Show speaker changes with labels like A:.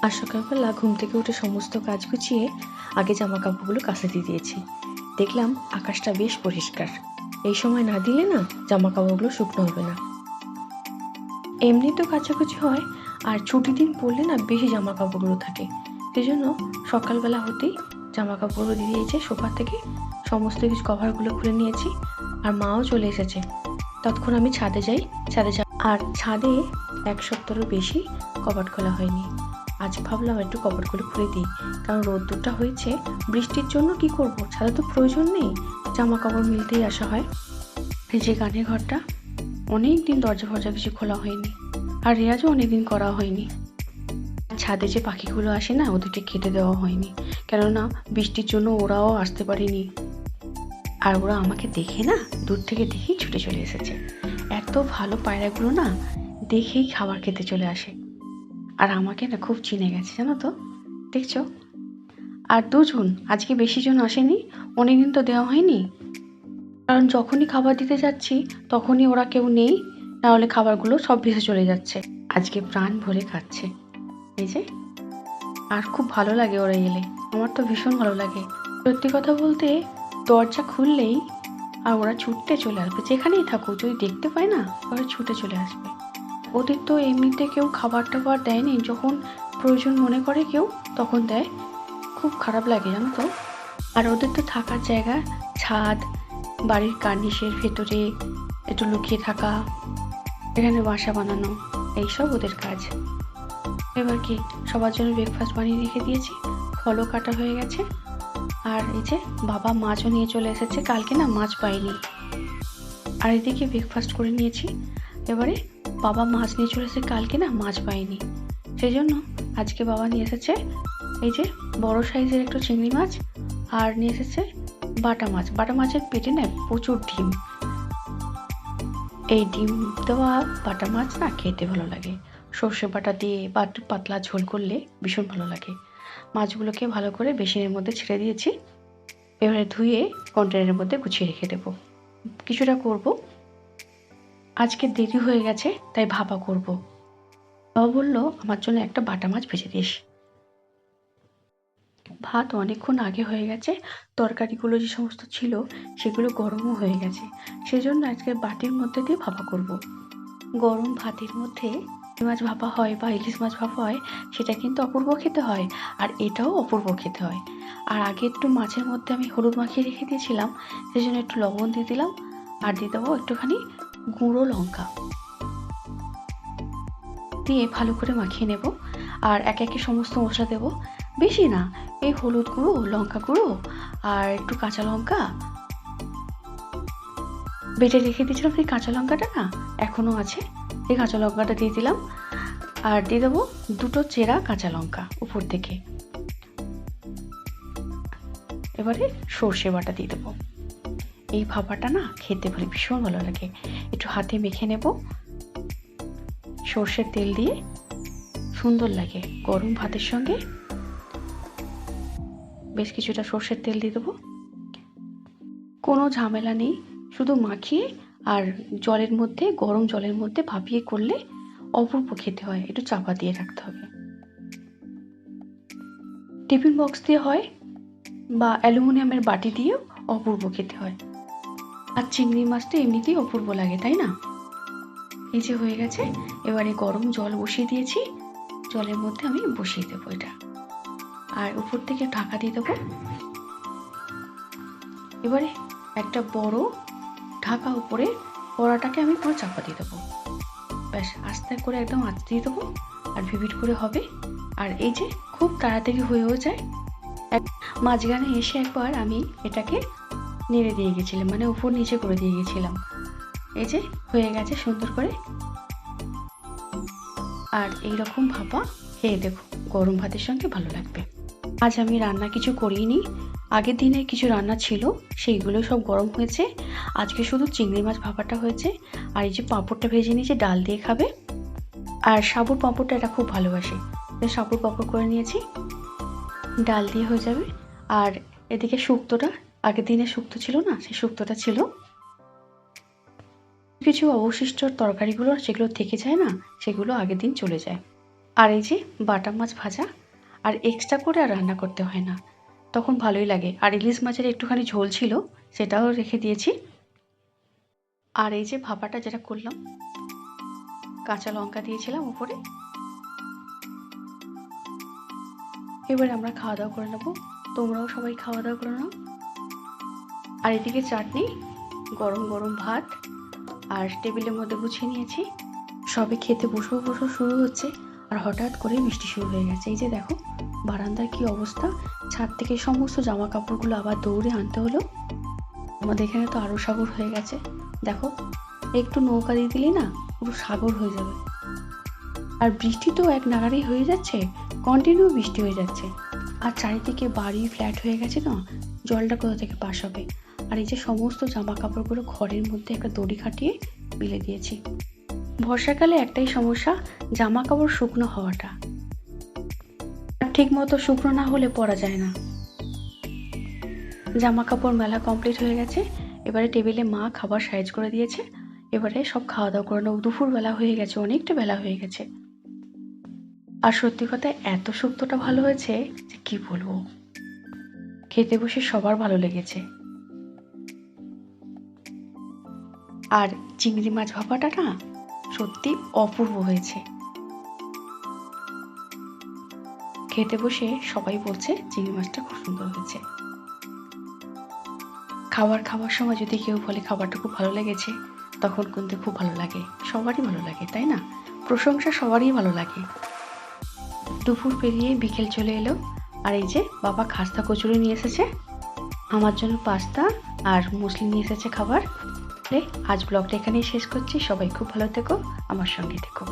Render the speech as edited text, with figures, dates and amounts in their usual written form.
A: আর সকালবেলা ঘুম থেকে উঠে সমস্ত কাজ গুছিয়ে আগে জামা কাপড়গুলো কাচে দিয়ে দিয়েছি। দেখলাম আকাশটা বেশ পরিষ্কার। এই সময় না দিলে না জামা কাপড়গুলো শুকনো হবে না। এমনি তো কাচাকুচি হয়, আর ছুটির দিন পড়লে না বেশি জামা কাপড়গুলো থাকে। সেই জন্য সকালবেলা হতেই জামা কাপড়গুলো দিয়ে দিয়েছে সোফা থেকে, সমস্ত কিছু কভারগুলো খুলে নিয়েছি। আর মাও চলে এসেছে। ততক্ষণ আমি ছাদে যাই। আর ছাদে এক সপ্তাহেরও বেশি কবাট খোলা হয়নি। আজ ভাবলাম একটু কবাটগুলো খুলে দিই, কারণ রোদ্দুরটা হয়েছে। বৃষ্টির জন্য কি করব, ছাদে তো প্রয়োজন নেই, জামা কাপড় মিলতেই আসা হয়। এই যে গানের ঘরটা, অনেক দিন দরজা ফরজা কিছু খোলা হয়নি, আর রেয়াজও অনেকদিন করা হয়নি। ছাদে যে পাখিগুলো আসে না, ওদেরকে খেতে দেওয়া হয়নি, কেননা বৃষ্টির জন্য ওরাও আসতে পারেনি। আর ওরা আমাকে দেখে না, দূর থেকে দেখেই ছুটে চলে এসেছে। এত ভালো পায়রাগুলো না, দেখেই খাবার খেতে চলে আসে। আর আমাকে না খুব চিনে গেছে, জানো তো, দেখছো। আর দুজন, আজকে বেশি জন আসেনি, অনেকদিন তো দেওয়া হয়নি। কারণ যখনই খাবার দিতে যাচ্ছি তখনই ওরা কেউ নেই, নাহলে খাবারগুলো সব ভেসে চলে যাচ্ছে। আজকে প্রাণ ভরে খাচ্ছে, এই যে। আর খুব ভালো লাগে ওরা এলে, আমার তো ভীষণ ভালো লাগে। সত্যি কথা বলতে, দরজা খুললেই আর ওরা ছুটতে চলে আসবে, যেখানেই থাকুক, যদি দেখতে পায় না ওরা ছুটে চলে আসবে। ওদের তো এমনিতে কেউ খাবার টাবার দেয়নি, যখন প্রয়োজন মনে করে কেউ তখন দেয়। খুব খারাপ লাগে, জানো তো। আর ওদের তো থাকার জায়গা ছাদ, বাড়ির কার্নিশের ভেতরে একটু লুকিয়ে থাকা, এখানে বাসা বানানো, এইসব ওদের কাজ। এবার কি, সবার জন্য ব্রেকফাস্ট বানিয়ে রেখে দিয়েছি, ফলও কাটা হয়ে গেছে। আর এই যে বাবা মাছও নিয়ে চলে এসেছে, কালকে না মাছ পাইনি। আর এদিকে ব্রেকফাস্ট করে নিয়েছি। এবারে বাবা মাছ নিয়ে চলে এসেছে, কালকে না মাছ পাইনি, সেই জন্য আজকে বাবা নিয়ে এসেছে এই যে বড় সাইজের একটু চিংড়ি মাছ, আর নিয়ে এসেছে বাটা মাছ। বাটা মাছের পেটে না প্রচুর ডিম। এই ডিম দেওয়া বাটা মাছ না খেতে ভালো লাগে, সর্ষে বাটা দিয়ে বা একটু পাতলা ঝোল করলে ভীষণ ভালো লাগে। মাছগুলোকে ভালো করে বেসিনের মধ্যে ছেড়ে দিয়েছি। এবারে ধুয়ে কন্টেনারের মধ্যে গুছিয়ে রেখে দেবো। কিছুটা করব, আজকে দেরি হয়ে গেছে তাই ভাপা করব। বাবা বললো আমার জন্য একটা বাটা মাছ ভেজে দিস। ভাত অনেকক্ষণ আগে হয়ে গেছে, তরকারিগুলো যে সমস্ত ছিল সেগুলো গরমও হয়ে গেছে, সেজন্য আজকে বাটির মধ্যে দিয়ে ভাপা করব। গরম ভাতের মধ্যে মাছ ভাপা হয় বা ইলিশ মাছ ভাপা হয়, সেটা কিন্তু অপূর্ব খেতে হয়। আর এটাও অপূর্ব খেতে হয়। আর আগে একটু মাছের মধ্যে আমি হলুদ মাখিয়ে রেখে দিয়েছিলাম, সেই জন্য একটু লবণ দিয়ে দিলাম। আর দিয়ে দেবো একটুখানি গুঁড়ো লঙ্কা, দিয়ে ভালো করে মাখিয়ে নেব। আর একে একে সমস্ত মশলা দেবো, বেশি না, এই হলুদ গুঁড়ো, লঙ্কা গুঁড়ো, আর একটু কাঁচা লঙ্কা বেটে রেখে দিয়েছিলাম। সেই কাঁচা লঙ্কাটা না এখনও আছে, এই কাঁচা লঙ্কাটা দিয়ে দিলাম। আর দিয়ে দেবো দুটো চেরা কাঁচা লঙ্কা উপর থেকে। এবারে সর্ষে বাটা দিয়ে দেবো। এই ভাপাটা না খেতে ভীষণ ভালো লাগে, একটু হাতে মেখে নেব সর্ষের তেল দিয়ে, সুন্দর লাগে গরম ভাতের সঙ্গে। বেশ কিছুটা সর্ষের তেল দিয়ে দেবো, কোনো ঝামেলা নেই, শুধু মাখিয়ে আর জলের মধ্যে, গরম জলের মধ্যে ভাপিয়ে করলে অপূর্ব খেতে হয়। একটু চাপা দিয়ে রাখতে হবে। টিফিন বক্স দিয়ে হয় বা অ্যালুমিনিয়ামের বাটি দিয়েও অপূর্ব খেতে হয়। আর চিংড়ি মাছটা এমনিতেই অপূর্ব লাগে, তাই না। এই যে হয়ে গেছে, এবারে গরম জল বসিয়ে দিয়েছি, জলের মধ্যে আমি বসিয়ে দেবো এটা, আর উপর থেকে ঢাকা দিয়ে দেবো। এবারে একটা বড় ঢাকা উপরে কড়াটাকে আমি পুরো চাপা দিয়ে দেবো। ব্যাস, আস্তে করে একদম আঁচ দিয়ে দেবো, আর ভিভিট করে হবে। আর এই যে খুব তাড়াতাড়ি হয়েও যায়। মাঝখানে এসে একবার আমি এটাকে নেড়ে দিয়ে গেছিলাম, মানে উপর নিচে করে দিয়ে গেছিলাম। এই যে হয়ে গেছে সুন্দর করে। আর এইরকম ভাপা খেয়ে দেখো, গরম ভাতের সঙ্গে ভালো লাগবে। আজ আমি রান্না কিছু করিনি, আগের দিনের কিছু রান্না ছিল, সেইগুলো সব গরম হয়েছে। আজকে শুধু চিংড়ি মাছ ভাপাটা হয়েছে। আর এই যে পাঁপড়টা ভেজে নিয়েছি, ডাল দিয়ে খাবে। আর সাবুর পাঁপড়টা এটা খুব ভালোবাসে, তাই সাবুর পাঁপড় করে নিয়েছি, ডাল দিয়ে হয়ে যাবে। আর এদিকে শুক্তোটা, আগের দিনের শুক্তো ছিল না, সেই শুক্তোটা ছিল। কিছু অবশিষ্ট তরকারিগুলো যেগুলো থেকে যায় না, সেগুলো আগের দিন চলে যায়। আর এই যে বাটা মাছ ভাজা, আর এক্সট্রা করে আর রান্না করতে হয় না, তখন ভালোই লাগে। আর ইলিশ মাছের একটুখানি ঝোল ছিল, সেটাও রেখে দিয়েছি। আর এই যে ভাপাটা যেটা করলাম, কাঁচা লঙ্কা দিয়েছিলাম উপরে। এবারে আমরা খাওয়া দাওয়া করে নেবো, তোমরাও সবাই খাওয়া দাওয়া করে নাও। আর এদিকে চাটনি, গরম গরম ভাত আর টেবিলের মধ্যে গুছিয়ে নিয়েছি। সবে খেতে বসেও শুরু হচ্ছে, আর হঠাৎ করে বৃষ্টি শুরু হয়ে গেছে। এই যে দেখো বারান্দার কি অবস্থা, ছাদ থেকে সমস্ত জামা কাপড়গুলো আবার দৌড়ে আনতে হলো। আমাদের এখানে তো আরও সাগর হয়ে গেছে, দেখো একটু নৌকা দিয়ে দিলেই না পুরো সাগর হয়ে যাবে। আর বৃষ্টি তো এক নাগাড়েই হয়ে যাচ্ছে, কন্টিনিউ বৃষ্টি হয়ে যাচ্ছে। আর চারিদিকে বাড়ি ফ্ল্যাট হয়ে গেছে না, জলটা কোথা থেকে পাস হবে। আর এই যে সমস্ত জামা কাপড়গুলো ঘরের মধ্যে একটা দড়ি খাটিয়ে মেলে দিয়েছি। বর্ষাকালে একটাই সমস্যা, জামা কাপড় শুকনো হওয়াটা। ঠিক মতো শুকনো না হলে পরা যায় না। জামা কাপড় মেলা কমপ্লিট হয়ে গেছে, এবারে টেবিলে মা খাবার সাইজ করে দিয়েছে। এবারে সব খাওয়া দাওয়া করে নেবো, দুপুর বেলা হয়ে গেছে, অনেকটা বেলা হয়ে গেছে। আর সত্যি কথা এত শুক্তোটা ভালো হয়েছে যে কি বলবো, খেতে বসে সবার ভালো লেগেছে। আর চিংড়ি মাছ ভাপাটা না সত্যি অপূর্ব হয়েছে। খেতে বসে সবাই বলছে চিংড়ি মাছটা খুব সুন্দর হয়েছে। খাওয়ার সময় যদি কেউ বলে খাবারটা খুব ভালো লেগেছে, তখন কিন্তু খুব ভালো লাগে, সবারই ভালো লাগে, তাই না? প্রশংসা সবারই ভালো লাগে। দুপুর পেরিয়ে বিকেল চলে এলো, আর এই যে বাবা খাস্তা কচুরি নিয়ে এসেছে, আমার জন্য পাস্তা আর মুসলি নিয়ে এসেছে খাবার। আজ ব্লগটা এখানেই শেষ করছি, সবাই খুব ভালো থেকো, আমার সঙ্গে থেকো।